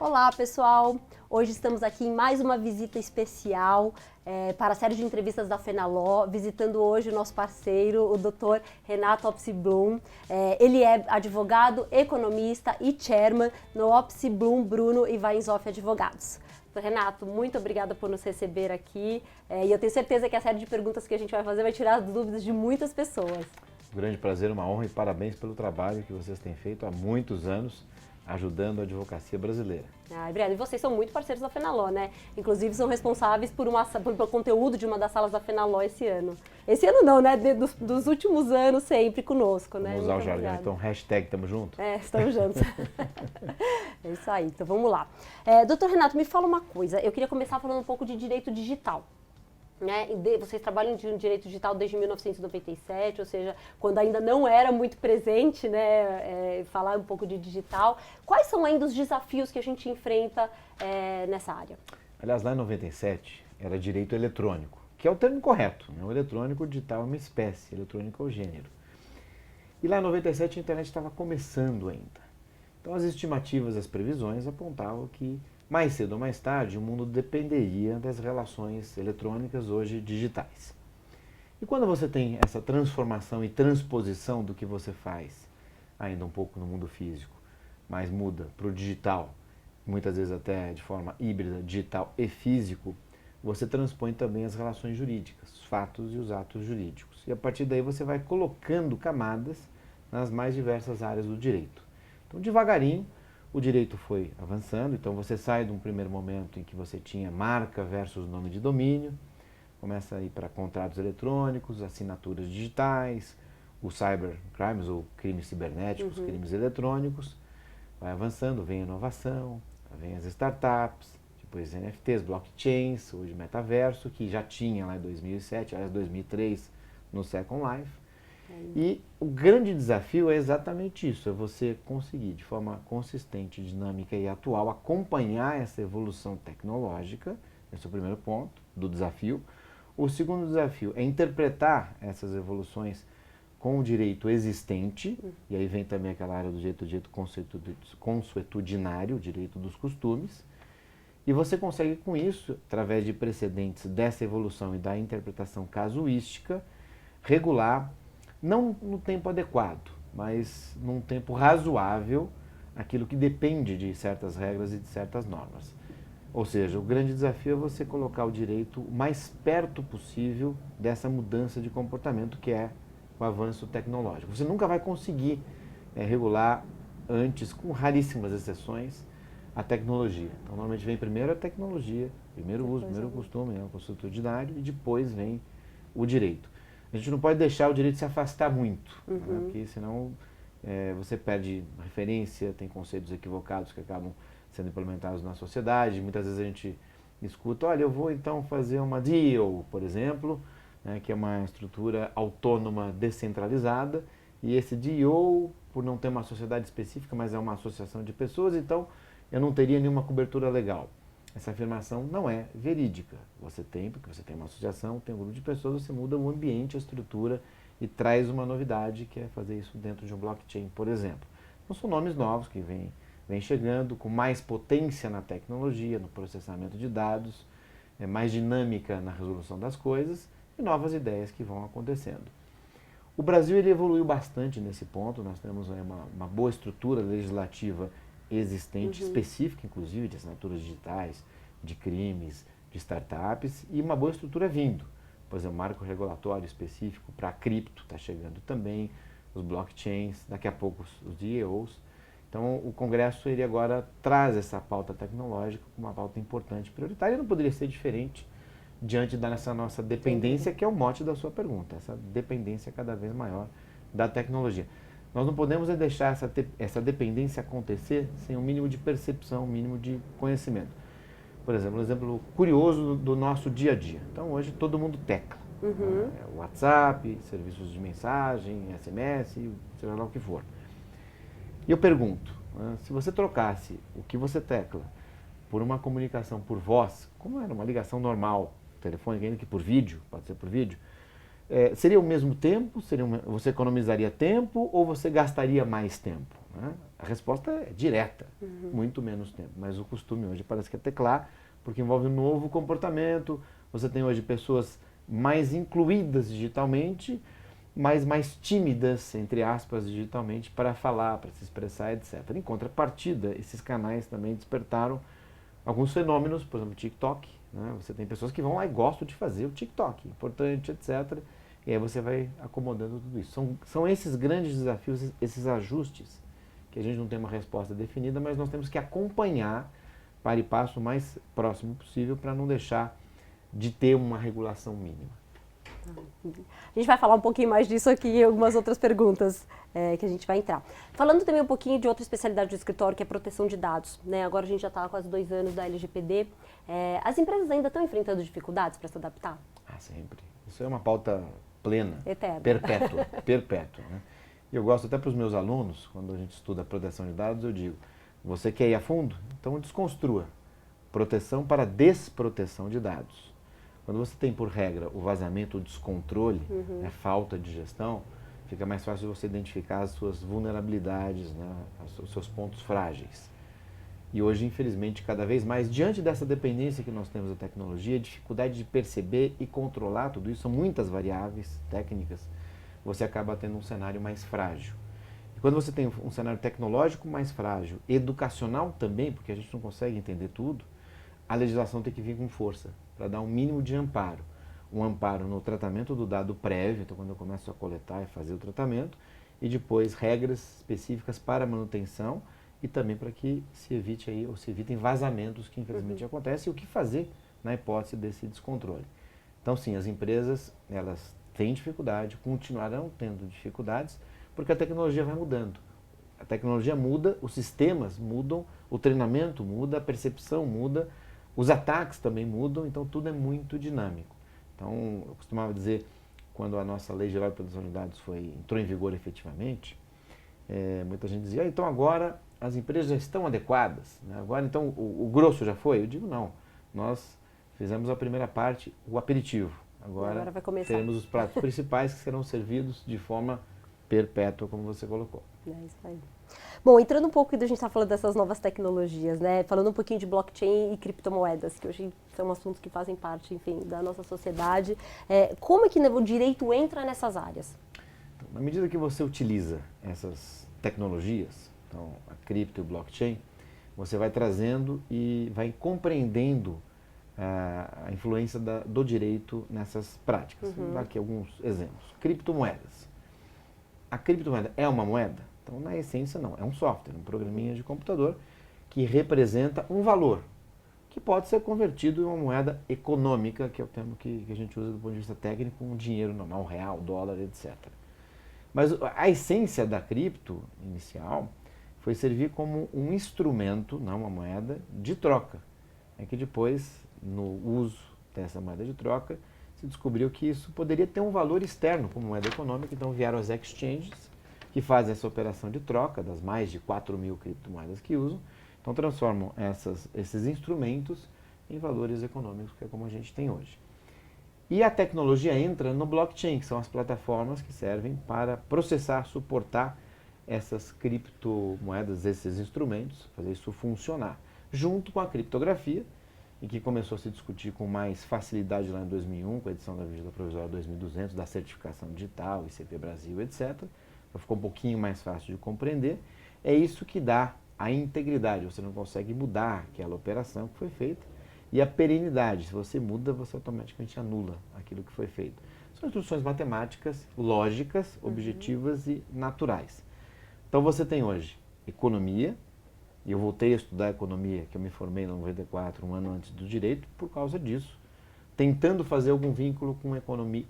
Olá, pessoal! Hoje estamos aqui em mais uma visita especial para a série de entrevistas da Fenaló, visitando hoje o nosso parceiro, o Dr. Renato Opsblum. Ele é advogado, economista e chairman no Opsblum, Bruno e Weinzoff Advogados. Dr. Renato, muito obrigada por nos receber aqui e eu tenho certeza que a série de perguntas que a gente vai fazer vai tirar as dúvidas de muitas pessoas. Um grande prazer, uma honra e parabéns pelo trabalho que vocês têm feito há muitos anos, ajudando a advocacia brasileira. Obrigada. E vocês são muito parceiros da Fenaló, né? Inclusive são responsáveis pelo conteúdo de uma das salas da Fenaló esse ano. Esse ano não, né? Dos últimos anos sempre conosco, né? Vamos usar o jargão, então hashtag tamo junto? Estamos juntos. É isso aí, então vamos lá. Doutor Renato, me fala uma coisa. Eu queria começar falando um pouco de direito digital. Né? Vocês trabalham de direito digital desde 1997, ou seja, quando ainda não era muito presente, né, falar um pouco de digital. Quais são ainda os desafios que a gente enfrenta nessa área? Aliás, lá em 97 era direito eletrônico, que é o termo correto. Né? O eletrônico, o digital é uma espécie, eletrônico é o gênero. E lá em 97 a internet estava começando ainda. Então as estimativas, as previsões apontavam que mais cedo ou mais tarde, o mundo dependeria das relações eletrônicas hoje digitais. E quando você tem essa transformação e transposição do que você faz, ainda um pouco no mundo físico, mas muda para o digital, muitas vezes até de forma híbrida, digital e físico, você transpõe também as relações jurídicas, os fatos e os atos jurídicos. E a partir daí você vai colocando camadas nas mais diversas áreas do direito. Então, devagarinho, o direito foi avançando, então você sai de um primeiro momento em que você tinha marca versus nome de domínio, começa a ir para contratos eletrônicos, assinaturas digitais, os cybercrimes ou crimes cibernéticos, crimes eletrônicos, vai avançando, vem a inovação, vem as startups, depois NFTs, blockchains, hoje metaverso, que já tinha lá em 2007, aliás 2003 no Second Life. E o grande desafio é exatamente isso, é você conseguir de forma consistente, dinâmica e atual acompanhar essa evolução tecnológica, esse é o primeiro ponto do desafio. O segundo desafio é interpretar essas evoluções com o direito existente, e aí vem também aquela área do direito consuetudinário, o direito dos costumes, e você consegue com isso, através de precedentes dessa evolução e da interpretação casuística, regular não no tempo adequado, mas num tempo razoável, aquilo que depende de certas regras e de certas normas. Ou seja, o grande desafio é você colocar o direito o mais perto possível dessa mudança de comportamento que é o avanço tecnológico. Você nunca vai conseguir regular antes, com raríssimas exceções, a tecnologia. Então, normalmente vem primeiro a tecnologia, primeiro o uso, primeiro o costume, o consuetudinário, e depois vem o direito. A gente não pode deixar o direito se afastar muito, né? Porque senão você perde referência, tem conceitos equivocados que acabam sendo implementados na sociedade. Muitas vezes a gente escuta, olha, eu vou então fazer uma DIO, por exemplo, né, que é uma estrutura autônoma descentralizada, e esse DIO, por não ter uma sociedade específica, mas é uma associação de pessoas, então eu não teria nenhuma cobertura legal. Essa afirmação não é verídica. Você tem, porque você tem uma associação, tem um grupo de pessoas, você muda o ambiente, a estrutura e traz uma novidade, que é fazer isso dentro de um blockchain, por exemplo. Então são nomes novos que vêm chegando com mais potência na tecnologia, no processamento de dados, mais dinâmica na resolução das coisas e novas ideias que vão acontecendo. O Brasil ele evoluiu bastante nesse ponto, nós temos uma boa estrutura legislativa existente, específica inclusive de assinaturas digitais, de crimes, de startups, e uma boa estrutura vindo. Por exemplo, marco regulatório específico para cripto está chegando também, os blockchains, daqui a pouco os DAOs. Então o Congresso ele agora traz essa pauta tecnológica como uma pauta importante, prioritária, e não poderia ser diferente diante dessa nossa dependência, que é o mote da sua pergunta, essa dependência cada vez maior da tecnologia. Nós não podemos deixar essa dependência acontecer sem um mínimo de percepção, um mínimo de conhecimento. Por exemplo, um exemplo curioso do nosso dia a dia. Então, hoje todo mundo tecla. WhatsApp, serviços de mensagem, SMS, seja lá o que for. E eu pergunto, se você trocasse o que você tecla por uma comunicação por voz, como era uma ligação normal, telefônica, ainda que por vídeo, pode ser por vídeo, seria o mesmo tempo? Você economizaria tempo ou você gastaria mais tempo? né? A resposta é direta, muito menos tempo. Mas o costume hoje parece que é teclar, porque envolve um novo comportamento. Você tem hoje pessoas mais incluídas digitalmente, mas mais tímidas, entre aspas, digitalmente, para falar, para se expressar, etc. Em contrapartida, esses canais também despertaram alguns fenômenos, por exemplo, o TikTok. Né? Você tem pessoas que vão lá e gostam de fazer o TikTok, importante, etc. E aí você vai acomodando tudo isso. São esses grandes desafios, esses ajustes, que a gente não tem uma resposta definida, mas nós temos que acompanhar para e passo o mais próximo possível para não deixar de ter uma regulação mínima. A gente vai falar um pouquinho mais disso aqui em algumas outras perguntas que a gente vai entrar. Falando também um pouquinho de outra especialidade do escritório, que é proteção de dados. Né? Agora a gente já está há quase 2 anos da LGPD. As empresas ainda estão enfrentando dificuldades para se adaptar? Ah, sempre. Isso é uma pauta plena, Eterna. perpétua. Né? E eu gosto até para os meus alunos, quando a gente estuda proteção de dados, eu digo, você quer ir a fundo? Então desconstrua. Proteção para desproteção de dados. Quando você tem por regra o vazamento, o descontrole, a falta de gestão, fica mais fácil você identificar as suas vulnerabilidades, né, os seus pontos frágeis. E hoje, infelizmente, cada vez mais, diante dessa dependência que nós temos da tecnologia, a dificuldade de perceber e controlar tudo isso, são muitas variáveis técnicas, você acaba tendo um cenário mais frágil. E quando você tem um cenário tecnológico mais frágil, educacional também, porque a gente não consegue entender tudo, a legislação tem que vir com força, para dar um mínimo de amparo. Um amparo no tratamento do dado prévio, então quando eu começo a coletar e fazer o tratamento, e depois regras específicas para a manutenção e também para que se evite aí, ou se evitem vazamentos que infelizmente acontecem e o que fazer na hipótese desse descontrole. Então sim, as empresas, elas têm dificuldade, continuarão tendo dificuldades, porque a tecnologia vai mudando. A tecnologia muda, os sistemas mudam, o treinamento muda, a percepção muda, os ataques também mudam, então tudo é muito dinâmico. Então, eu costumava dizer, quando a nossa Lei Geral de Proteção de Dados entrou em vigor efetivamente, muita gente dizia, então agora as empresas já estão adequadas, né? Agora então o grosso já foi? Eu digo não, nós fizemos a primeira parte, o aperitivo. Agora vai começar. Teremos os pratos principais que serão servidos de forma perpétua, como você colocou. É isso aí. Bom, entrando um pouco, a gente está falando dessas novas tecnologias, né? Falando um pouquinho de blockchain e criptomoedas, que hoje são assuntos que fazem parte, enfim, da nossa sociedade. Como é que o direito entra nessas áreas? Então, na medida que você utiliza essas tecnologias, então a cripto e o blockchain, você vai trazendo e vai compreendendo a influência do direito nessas práticas. Vou dar aqui alguns exemplos. Criptomoedas. A criptomoeda é uma moeda? Então, na essência, não. É um software, um programinha de computador que representa um valor, que pode ser convertido em uma moeda econômica, que é o termo que a gente usa do ponto de vista técnico, um dinheiro normal, real, dólar, etc. Mas a essência da cripto inicial foi servir como um instrumento, não uma moeda, de troca. É que depois, no uso dessa moeda de troca, se descobriu que isso poderia ter um valor externo como moeda econômica, então vieram as exchanges, que fazem essa operação de troca das mais de 4.000 criptomoedas que usam, então transformam esses instrumentos em valores econômicos, que é como a gente tem hoje. E a tecnologia entra no blockchain, que são as plataformas que servem para processar, suportar essas criptomoedas, esses instrumentos, fazer isso funcionar, junto com a criptografia, e que começou a se discutir com mais facilidade lá em 2001, com a edição da Medida Provisória 2200, da certificação digital, ICP Brasil, etc., então ficou um pouquinho mais fácil de compreender. É isso que dá a integridade, você não consegue mudar aquela operação que foi feita, e a perenidade, se você muda, você automaticamente anula aquilo que foi feito. São instruções matemáticas, lógicas, objetivas e naturais. Então você tem hoje economia, e eu voltei a estudar economia, que eu me formei em 94, um ano antes do direito, por causa disso, tentando fazer algum vínculo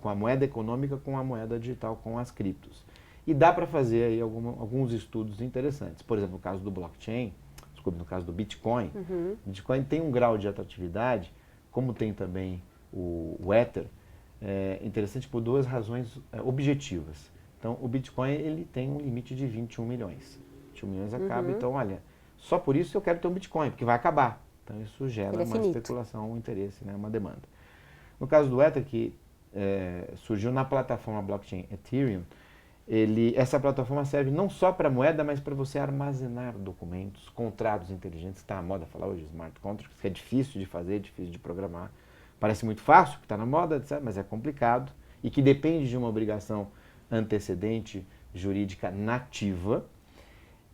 com a moeda econômica, com a moeda digital, com as criptos. E dá para fazer aí alguns estudos interessantes. Por exemplo, no caso do blockchain, no caso do Bitcoin, o Bitcoin tem um grau de atratividade, como tem também o Ether, interessante por 2 razões objetivas. Então, o Bitcoin ele tem um limite de 21 milhões. 21 milhões acaba, então, olha, só por isso eu quero ter um Bitcoin, porque vai acabar. Então, isso gera uma especulação, um interesse, né, uma demanda. No caso do Ether, que surgiu na plataforma blockchain Ethereum, essa plataforma serve não só para moeda, mas para você armazenar documentos, contratos inteligentes, que está na moda falar hoje, smart contracts, que é difícil de fazer, difícil de programar. Parece muito fácil, que está na moda, etc., mas é complicado e que depende de uma obrigação antecedente jurídica nativa.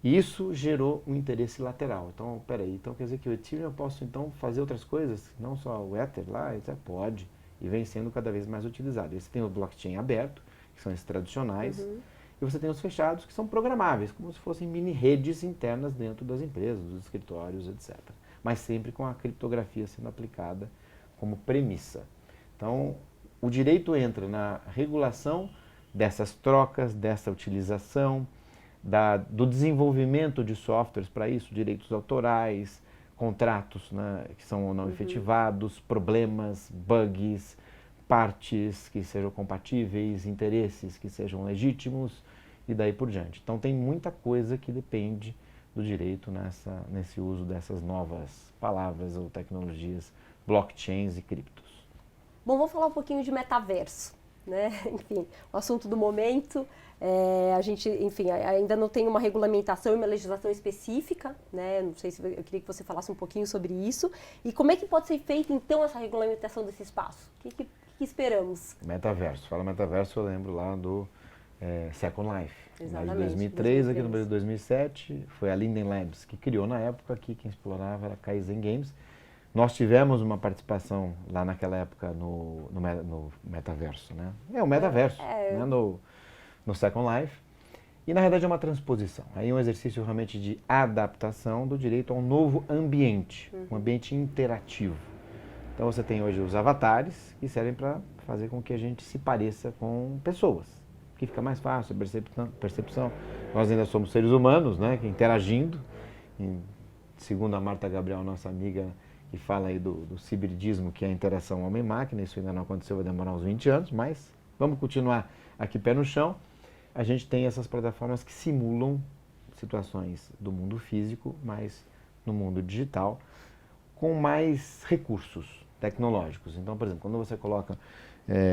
E isso gerou um interesse lateral. Então, peraí, então quer dizer que o Ethereum eu posso então fazer outras coisas, não só o Ether lá, etc., pode, e vem sendo cada vez mais utilizado. Você tem o blockchain aberto, que são esses tradicionais, e você tem os fechados, que são programáveis, como se fossem mini redes internas dentro das empresas, dos escritórios, etc. Mas sempre com a criptografia sendo aplicada como premissa. Então, o direito entra na regulação dessas trocas, dessa utilização, do desenvolvimento de softwares para isso, direitos autorais, contratos, né, que são ou não efetivados, problemas, bugs, partes que sejam compatíveis, interesses que sejam legítimos e daí por diante. Então tem muita coisa que depende do direito nesse uso dessas novas palavras ou tecnologias, blockchains e criptos. Bom, vamos falar um pouquinho de metaverso, né? Enfim, o assunto do momento. A gente, enfim, ainda não tem uma regulamentação e uma legislação específica, né? Não sei se eu queria que você falasse um pouquinho sobre isso. E como é que pode ser feita, então, essa regulamentação desse espaço? O que esperamos? Metaverso. Fala metaverso, eu lembro lá do Second Life. Exatamente. Em 2003, aqui no Brasil, 2007, foi a Linden Labs que criou na época, aqui quem explorava era a Kaizen Games. Nós tivemos uma participação lá naquela época no metaverso, né? É o metaverso, né? No Second Life. E na realidade é uma transposição. Aí é um exercício realmente de adaptação do direito a um novo ambiente, um ambiente interativo. Então você tem hoje os avatares que servem para fazer com que a gente se pareça com pessoas, que fica mais fácil a percepção. Nós ainda somos seres humanos, né, que interagindo. Segundo a Marta Gabriel, nossa amiga, que fala aí do cibridismo, que é a interação homem-máquina, isso ainda não aconteceu, vai demorar uns 20 anos, mas vamos continuar aqui pé no chão. A gente tem essas plataformas que simulam situações do mundo físico, mas no mundo digital, com mais recursos tecnológicos. Então, por exemplo, quando você coloca,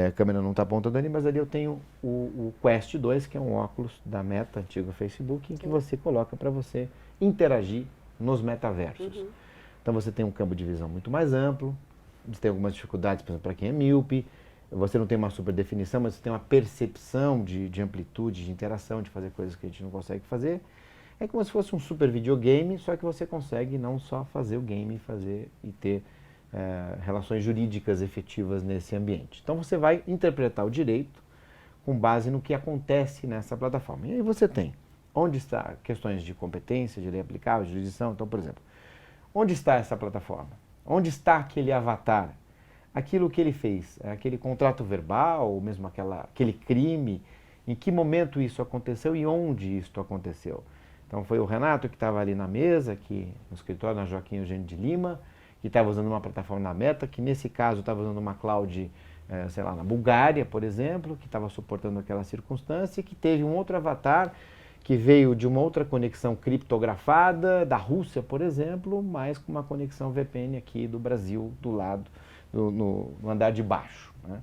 a câmera não está apontando ali, mas ali eu tenho o Quest 2, que é um óculos da Meta, antigo Facebook, em que você coloca para você interagir nos metaversos. Então você tem um campo de visão muito mais amplo, você tem algumas dificuldades, por exemplo, para quem é míope, você não tem uma super definição, mas você tem uma percepção de amplitude, de interação, de fazer coisas que a gente não consegue fazer. É como se fosse um super videogame, só que você consegue não só fazer o game, fazer e ter relações jurídicas efetivas nesse ambiente. Então você vai interpretar o direito com base no que acontece nessa plataforma. E aí você tem onde está questões de competência, de lei aplicável, de jurisdição. Então, por exemplo, onde está essa plataforma? Onde está aquele avatar? Aquilo que ele fez, aquele contrato verbal, ou mesmo aquele crime, em que momento isso aconteceu e onde isso aconteceu. Então foi o Renato que estava ali na mesa, aqui no escritório, na Joaquim Eugênio de Lima, que estava usando uma plataforma na Meta, que nesse caso estava usando uma cloud, sei lá, na Bulgária, por exemplo, que estava suportando aquela circunstância, e que teve um outro avatar que veio de uma outra conexão criptografada, da Rússia, por exemplo, mas com uma conexão VPN aqui do Brasil, do lado, no andar de baixo, né?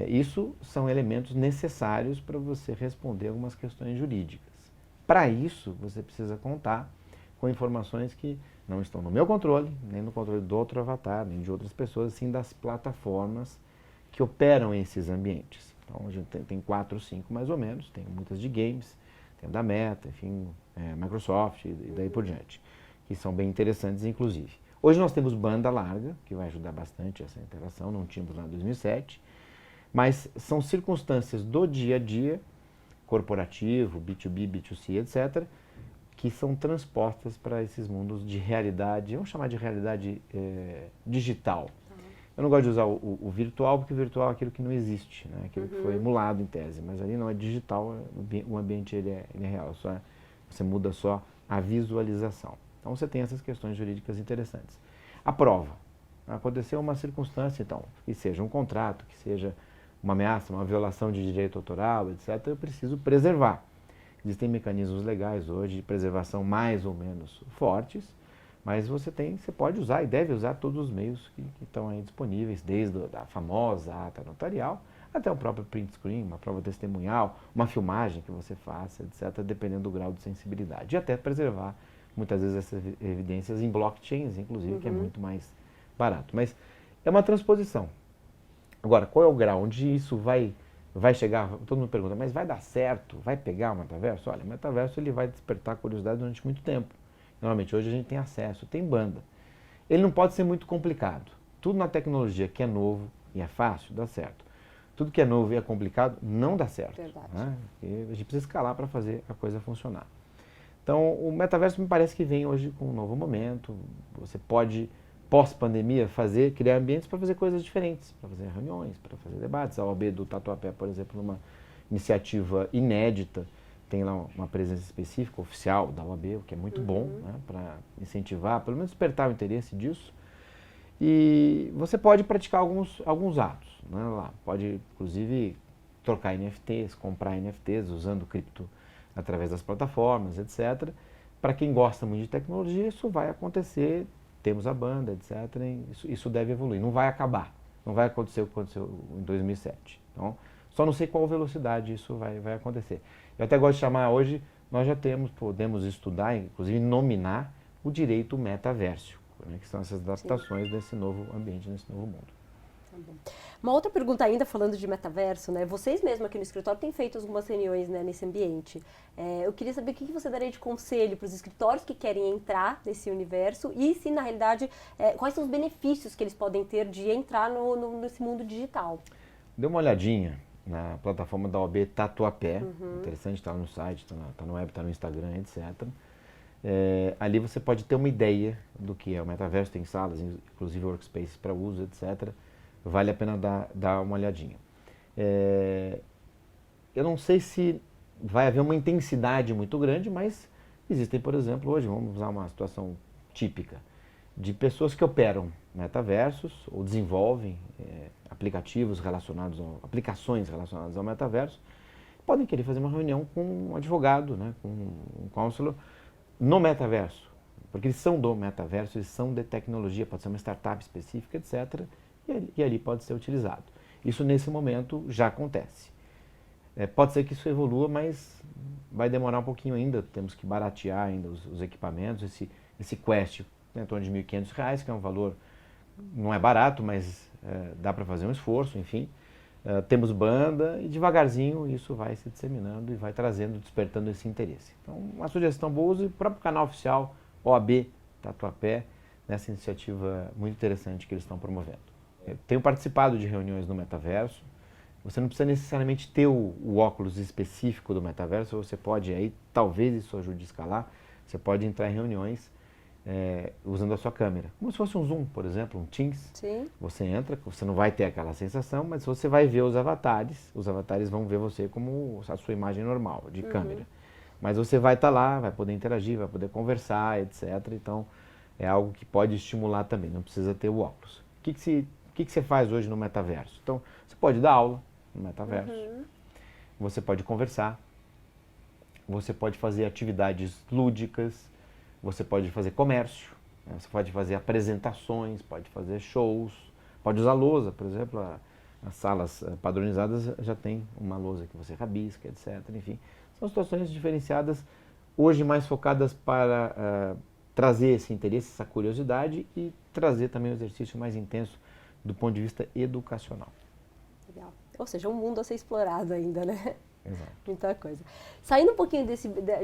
Isso são elementos necessários para você responder algumas questões jurídicas. Para isso, você precisa contar com informações que não estão no meu controle, nem no controle do outro avatar, nem de outras pessoas, sim das plataformas que operam esses ambientes. Então, a gente tem 4 ou 5 mais ou menos, tem muitas de games, tem da Meta, enfim, Microsoft e daí por diante, que são bem interessantes, inclusive. Hoje nós temos banda larga, que vai ajudar bastante essa interação, não tínhamos lá em 2007, mas são circunstâncias do dia a dia, corporativo, B2B, B2C, etc., que são transpostas para esses mundos de realidade, vamos chamar de realidade digital. Eu não gosto de usar o virtual, porque o virtual é aquilo que não existe, né? Aquilo que foi emulado em tese, mas ali não é digital, o ambiente ele é real, você muda só a visualização. Então você tem essas questões jurídicas interessantes. A prova. Aconteceu uma circunstância, então, que seja um contrato, que seja uma ameaça, uma violação de direito autoral, etc., eu preciso preservar. Existem mecanismos legais hoje de preservação mais ou menos fortes, mas você pode usar e deve usar todos os meios que estão aí disponíveis, desde a famosa ata notarial até o próprio print screen, uma prova testemunhal, uma filmagem que você faça, etc., dependendo do grau de sensibilidade. E até preservar, muitas vezes, essas evidências em blockchains, inclusive, que é muito mais barato. Mas é uma transposição. Agora, qual é o grau onde isso vai chegar? Todo mundo pergunta, mas vai dar certo? Vai pegar o metaverso? Olha, o metaverso ele vai despertar curiosidade durante muito tempo. Normalmente, hoje a gente tem acesso, tem banda. Ele não pode ser muito complicado. Tudo na tecnologia que é novo e é fácil, dá certo. Tudo que é novo e é complicado, não dá certo. Verdade. Né? A gente precisa escalar para fazer a coisa funcionar. Então, o metaverso me parece que vem hoje com um novo momento. Você pode, pós-pandemia, criar ambientes para fazer coisas diferentes, para fazer reuniões, para fazer debates. A OAB do Tatuapé, por exemplo, numa iniciativa inédita, tem lá uma presença específica, oficial da OAB, o que é muito bom, né, para incentivar, pelo menos despertar o interesse disso. E você pode praticar alguns atos, né, lá. Pode, inclusive, trocar NFTs, comprar NFTs usando cripto através das plataformas, etc. Para quem gosta muito de tecnologia, isso vai acontecer, temos a banda, etc. Isso deve evoluir, não vai acabar. Não vai acontecer o que aconteceu em 2007. Então, só não sei qual velocidade isso vai acontecer. Eu até gosto de chamar hoje, nós já podemos estudar, inclusive nominar o direito metaverso, né, que são essas adaptações desse novo ambiente, nesse novo mundo. Tá bom. Uma outra pergunta ainda, falando de metaverso, né? Vocês mesmos aqui no escritório têm feito algumas reuniões, né, nesse ambiente. Eu queria saber o que você daria de conselho para os escritórios que querem entrar nesse universo e se, na realidade, quais são os benefícios que eles podem ter de entrar nesse mundo digital. Dê uma olhadinha na plataforma da OAB Tatuapé, interessante, está no site, está no web, está no Instagram, etc. Ali você pode ter uma ideia do que é o metaverso, tem salas, inclusive workspaces para uso, etc. Vale a pena dar uma olhadinha. Eu não sei se vai haver uma intensidade muito grande, mas existem, por exemplo, hoje, vamos usar uma situação típica, de pessoas que operam metaversos ou desenvolvem aplicações relacionadas ao metaverso, podem querer fazer uma reunião com um advogado, né, com um counselor, no metaverso, porque eles são do metaverso, eles são de tecnologia, pode ser uma startup específica, etc., e ali pode ser utilizado. Isso, nesse momento, já acontece. Pode ser que isso evolua, mas vai demorar um pouquinho ainda, temos que baratear ainda os equipamentos, esse Quest, em torno de R$ 1.500, que é um valor, não é barato, mas dá para fazer um esforço, enfim. Temos banda e devagarzinho isso vai se disseminando e vai despertando esse interesse. Então, uma sugestão boa, use o próprio canal oficial OAB Tatuapé, nessa iniciativa muito interessante que eles estão promovendo. Eu tenho participado de reuniões no metaverso. Você não precisa necessariamente ter o óculos específico do metaverso, você pode, aí talvez isso ajude a escalar, você pode entrar em reuniões usando a sua câmera. Como se fosse um Zoom, por exemplo, um Teams. Sim. Você entra, você não vai ter aquela sensação, mas você vai ver os avatares vão ver você como a sua imagem normal, de câmera. Mas você vai estar lá, vai poder interagir, vai poder conversar, etc. Então, é algo que pode estimular também, não precisa ter o óculos. O que você faz hoje no metaverso? Então, você pode dar aula no metaverso, você pode conversar, você pode fazer atividades lúdicas, você pode fazer comércio, né? Você pode fazer apresentações, pode fazer shows, pode usar lousa, por exemplo, as salas padronizadas já tem uma lousa que você rabisca, etc. Enfim, são situações diferenciadas, hoje mais focadas para trazer esse interesse, essa curiosidade e trazer também um exercício mais intenso do ponto de vista educacional. Legal. Ou seja, um mundo a ser explorado ainda, né? Exato. Muita coisa. Saindo um pouquinho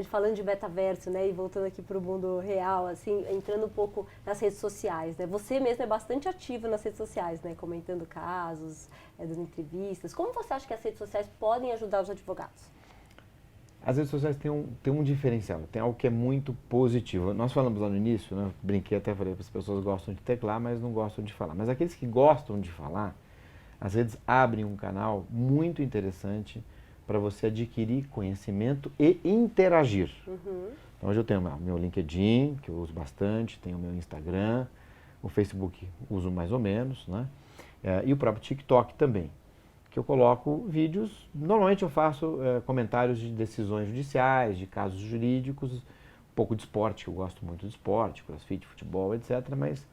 falando de metaverso, né, e voltando aqui para o mundo real, assim, entrando um pouco nas redes sociais, né? Você mesmo é bastante ativo nas redes sociais, né, comentando casos, dando entrevistas. Como você acha que as redes sociais podem ajudar os advogados? As redes sociais têm um diferencial, tem algo que é muito positivo. Nós falamos lá no início, né, brinquei até, falei, as pessoas gostam de teclar, mas não gostam de falar. Mas aqueles que gostam de falar, as redes abrem um canal muito interessante para você adquirir conhecimento e interagir. Então, hoje eu tenho meu LinkedIn, que eu uso bastante, tenho o meu Instagram, o Facebook uso mais ou menos, né? E o próprio TikTok também, que eu coloco vídeos. Normalmente eu faço comentários de decisões judiciais, de casos jurídicos, um pouco de esporte, que eu gosto muito de esporte, crossfit, futebol, etc. Mas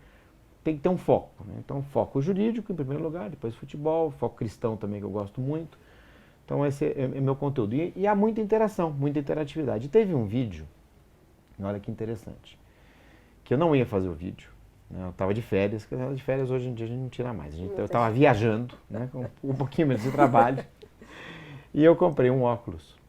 tem que ter um foco, né? Então, foco jurídico em primeiro lugar, depois futebol, foco cristão também que eu gosto muito. Então, esse é meu conteúdo. E há muita interação, muita interatividade. E teve um vídeo, olha que interessante, que eu não ia fazer o vídeo. Né? Eu estava de férias, porque de férias hoje em dia a gente não tira mais. Eu estava viajando, né? Com um pouquinho menos de trabalho. E eu comprei um óculos.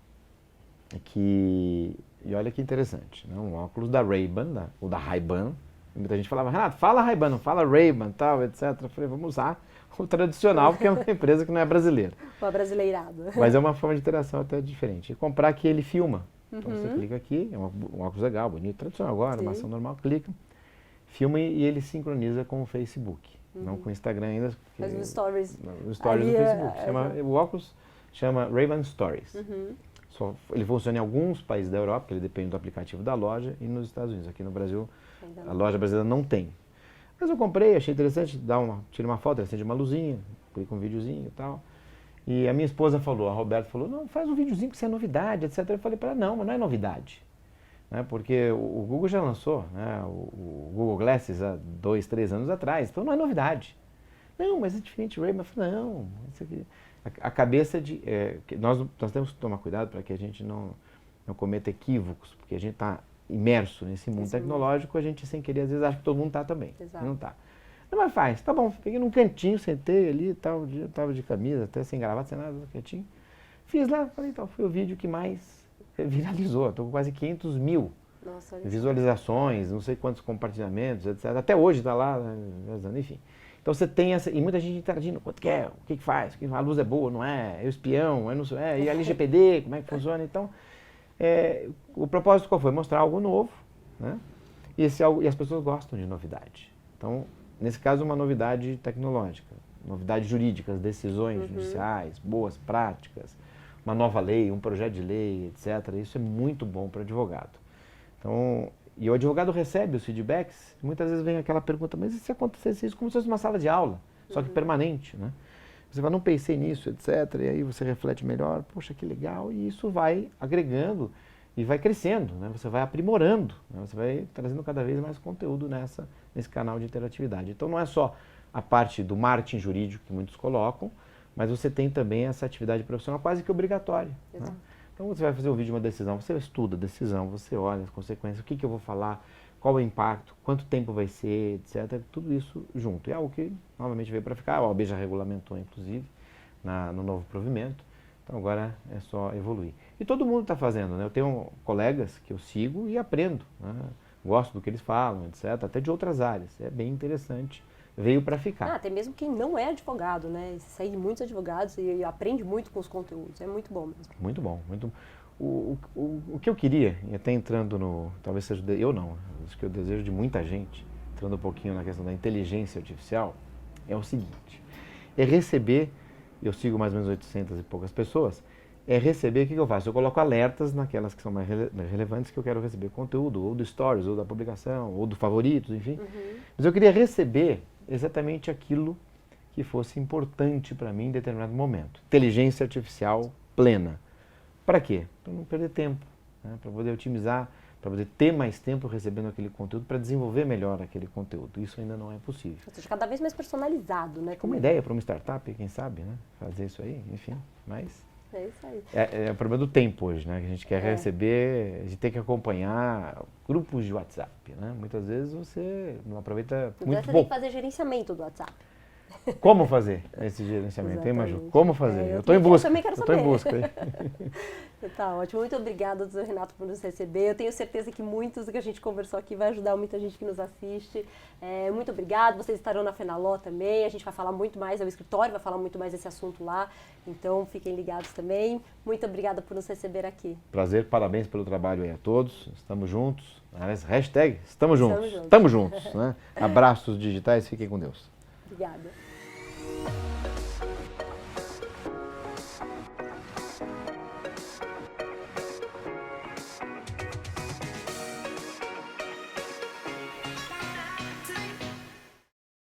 E olha que interessante, né? Um óculos da Ray-Ban, ou da Ray-Ban. Muita gente falava, Renato, fala Ray-Ban, não fala Ray-Ban, tal, etc. Eu falei, vamos usar o tradicional, porque é uma empresa que não é brasileira. Uma brasileirada. Mas é uma forma de interação até diferente. E comprar que ele filma. Então você clica aqui, é um óculos legal, bonito, tradicional agora, armação normal, clica, filma e ele sincroniza com o Facebook. Não com o Instagram ainda. Mas nos stories. Nos stories do Facebook. O óculos chama Ray-Ban Stories. Ele funciona em alguns países da Europa, porque ele depende do aplicativo da loja, e nos Estados Unidos. Aqui no Brasil, a loja brasileira não tem. Mas eu comprei, achei interessante, tirei uma foto, acende uma luzinha, clica um videozinho e tal. E a minha esposa falou, a Roberta falou, não, faz um videozinho que isso é novidade, etc. Eu falei para ela, não, mas não é novidade. Né? Porque o Google já lançou, né, o Google Glasses há 2, 3 anos atrás, então não é novidade. Não, mas é diferente, Ray-Ban. Eu falei, não, isso aqui... A cabeça de... nós temos que tomar cuidado para que a gente não cometa equívocos, porque a gente está imerso nesse mundo tecnológico, a gente sem querer às vezes acha que todo mundo está também. Exato. E não está. Não, mas faz, tá bom, peguei num cantinho, sentei ali e tal, eu estava de camisa, até sem gravata, sem nada, quietinho. Fiz lá, falei, então, foi o vídeo que mais viralizou, estou com quase 500 mil visualizações, não sei quantos compartilhamentos, etc. Até hoje está lá, né, enfim. Então você tem essa, e muita gente interagindo, quanto que é, o que faz, a luz é boa, não é, é o espião, é não sei, e a LGPD, como é que funciona, então, o propósito qual foi? Mostrar algo novo, né, e as pessoas gostam de novidade. Então, nesse caso, uma novidade tecnológica, novidades jurídicas, decisões judiciais, boas práticas, uma nova lei, um projeto de lei, etc. Isso é muito bom para o advogado. Então, e o advogado recebe os feedbacks, muitas vezes vem aquela pergunta, mas e se acontecesse isso como se fosse uma sala de aula, só que permanente, né? Você fala, não pensei nisso, etc. E aí você reflete melhor, poxa, que legal, e isso vai agregando e vai crescendo, né? Você vai aprimorando, né? Você vai trazendo cada vez mais conteúdo nesse canal de interatividade. Então não é só a parte do marketing jurídico que muitos colocam, mas você tem também essa atividade profissional quase que obrigatória. Né? Então você vai fazer um vídeo de uma decisão, você estuda a decisão, você olha as consequências, o que eu vou falar, qual o impacto, quanto tempo vai ser, etc. Tudo isso junto. E é algo que novamente veio para ficar, a OAB já regulamentou inclusive no novo provimento, então agora é só evoluir. E todo mundo está fazendo, né? Eu tenho colegas que eu sigo e aprendo, né? Gosto do que eles falam, etc. Até de outras áreas, é bem interessante. Veio para ficar. Até mesmo quem não é advogado, né? Segue muitos advogados e aprende muito com os conteúdos. É muito bom mesmo. Muito bom. Muito... O que eu queria, e até entrando no... Talvez seja... Eu não. Acho que eu desejo de muita gente, entrando um pouquinho na questão da inteligência artificial, é o seguinte. É receber... Eu sigo mais ou menos 800 e poucas pessoas. É receber, o que eu faço? Eu coloco alertas naquelas que são mais relevantes que eu quero receber conteúdo, ou do Stories, ou da publicação, ou do favoritos, enfim. Mas eu queria receber exatamente aquilo que fosse importante para mim em determinado momento. Inteligência artificial plena. Para quê? Para não perder tempo, né? Para poder otimizar, para poder ter mais tempo recebendo aquele conteúdo, para desenvolver melhor aquele conteúdo. Isso ainda não é possível. Ou seja, cada vez mais personalizado, né? Como uma ideia para uma startup, quem sabe, né? Fazer isso aí, enfim, mas... É isso aí. É o problema do tempo hoje, né? Que a gente quer receber, a gente tem que acompanhar grupos de WhatsApp, né? Muitas vezes você não aproveita muito pouco. Você tem que fazer gerenciamento do WhatsApp. Como fazer esse gerenciamento, hein, Maju? Como fazer? Eu estou em busca. Eu também quero saber. Eu estou em busca. Tá ótimo. Muito obrigada, doutor Renato, por nos receber. Eu tenho certeza que muitos do que a gente conversou aqui vai ajudar muita gente que nos assiste. Muito obrigado. Vocês estarão na Fenaló também. A gente vai falar muito mais, o escritório vai falar muito mais desse assunto lá. Então, fiquem ligados também. Muito obrigada por nos receber aqui. Prazer, parabéns pelo trabalho aí a todos. Estamos juntos. Hashtag estamos juntos. Estamos juntos, né? Abraços digitais. Fiquem com Deus. Obrigada.